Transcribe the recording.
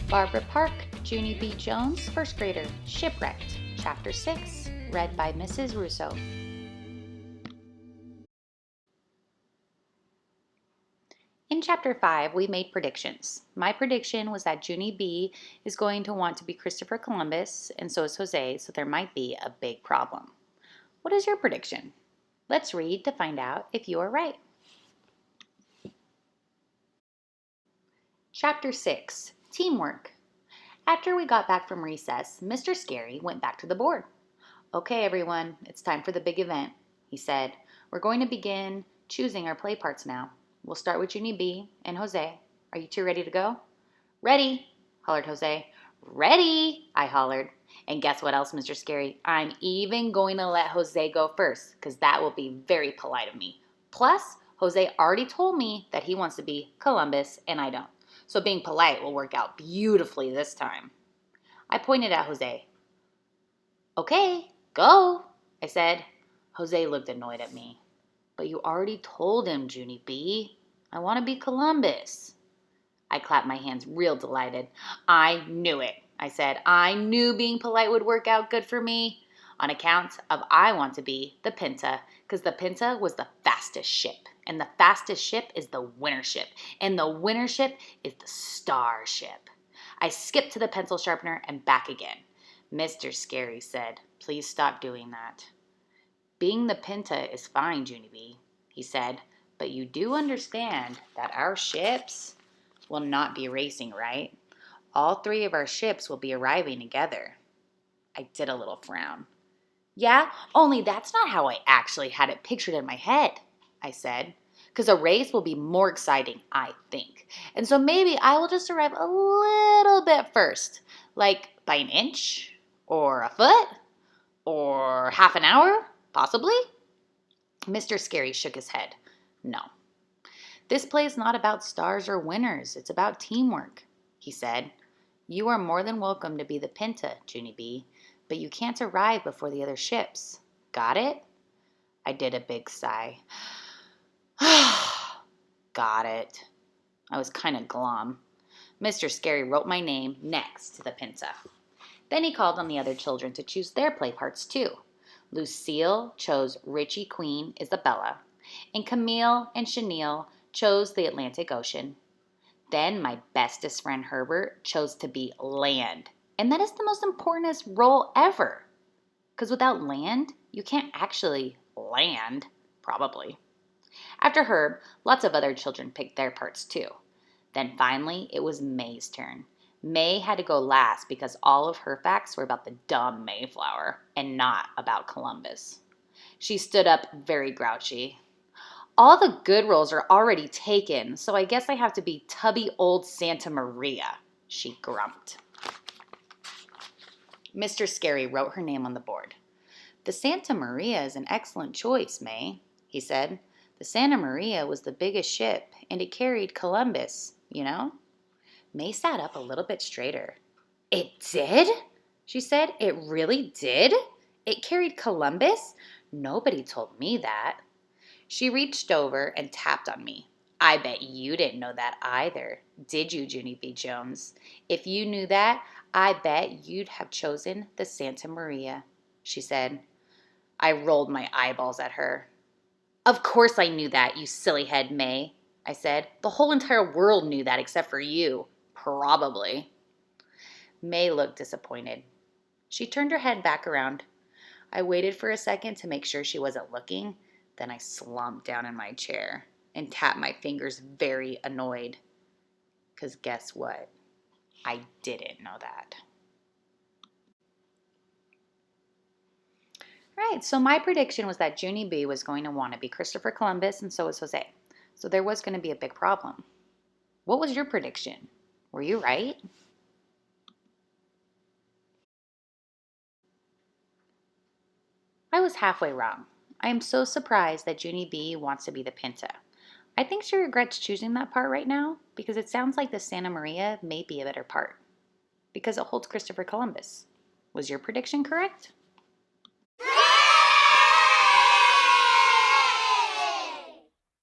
Barbara Park, Junie B. Jones, first grader, Shipwrecked, Chapter 6, read by Mrs. Rousseau. In Chapter 5, we made predictions. My prediction was that Junie B is going to want to be Christopher Columbus, and so is Jose, so there might be a big problem. What is your prediction? Let's read to find out if you are right. Chapter 6, Teamwork. After we got back from recess, Mr. Scary went back to the board. Okay, everyone, it's time for the big event, he said. We're going to begin choosing our play parts now. We'll start with Junie B and Jose. Are you two ready to go? Ready, hollered Jose. Ready, I hollered. And guess what else, Mr. Scary? I'm even going to let Jose go first, because that will be very polite of me. Plus, Jose already told me that he wants to be Columbus, and I don't. So being polite will work out beautifully this time. I pointed at Jose. Okay, go, I said. Jose looked annoyed at me. But you already told him, Junie B. I want to be Columbus. I clapped my hands real delighted. I knew it, I said. I knew being polite would work out good for me. On account of I want to be the Pinta, because the Pinta was the fastest ship. And the fastest ship is the winter ship. And the winter ship is the star ship. I skipped to the pencil sharpener and back again. Mr. Scary said, please stop doing that. Being the Pinta is fine, Junie B, he said, but you do understand that our ships will not be racing, right? All three of our ships will be arriving together. I did a little frown. Yeah, only that's not how I actually had it pictured in my head, I said, because a race will be more exciting, I think. And so maybe I will just arrive a little bit first, like by an inch or a foot or half an hour, possibly. Mr. Scary shook his head. No. This play is not about stars or winners. It's about teamwork, he said. You are more than welcome to be the Pinta, Junie B, but you can't arrive before the other ships. Got it? I did a big sigh. Got it. I was kind of glum. Mr. Scary wrote my name next to the Pinta. Then he called on the other children to choose their play parts too. Lucille chose Richie Queen Isabella, and Camille and Chenille chose the Atlantic Ocean. Then my bestest friend Herbert chose to be land, and that is the most important role ever. Because without land, you can't actually land, probably. After Herb, lots of other children picked their parts too. Then finally, it was May's turn. May had to go last because all of her facts were about the dumb Mayflower and not about Columbus. She stood up very grouchy. All the good roles are already taken, so I guess I have to be tubby old Santa Maria, she grumped. Mr. Scary wrote her name on the board. The Santa Maria is an excellent choice, May, he said. The Santa Maria was the biggest ship, and it carried Columbus, you know? May sat up a little bit straighter. It did? She said. It really did? It carried Columbus? Nobody told me that. She reached over and tapped on me. I bet you didn't know that either, did you, Junie B. Jones? If you knew that, I bet you'd have chosen the Santa Maria, she said. I rolled my eyeballs at her. Of course I knew that, you silly head, May, I said. The whole entire world knew that except for you. Probably. May looked disappointed. She turned her head back around. I waited for a second to make sure she wasn't looking. Then I slumped down in my chair and tapped my fingers very annoyed. Because guess what? I didn't know that. Right, so my prediction was that Junie B was going to want to be Christopher Columbus, and so was Jose. So there was going to be a big problem. What was your prediction? Were you right? I was halfway wrong. I am so surprised that Junie B wants to be the Pinta. I think she regrets choosing that part right now because it sounds like the Santa Maria may be a better part because it holds Christopher Columbus. Was your prediction correct?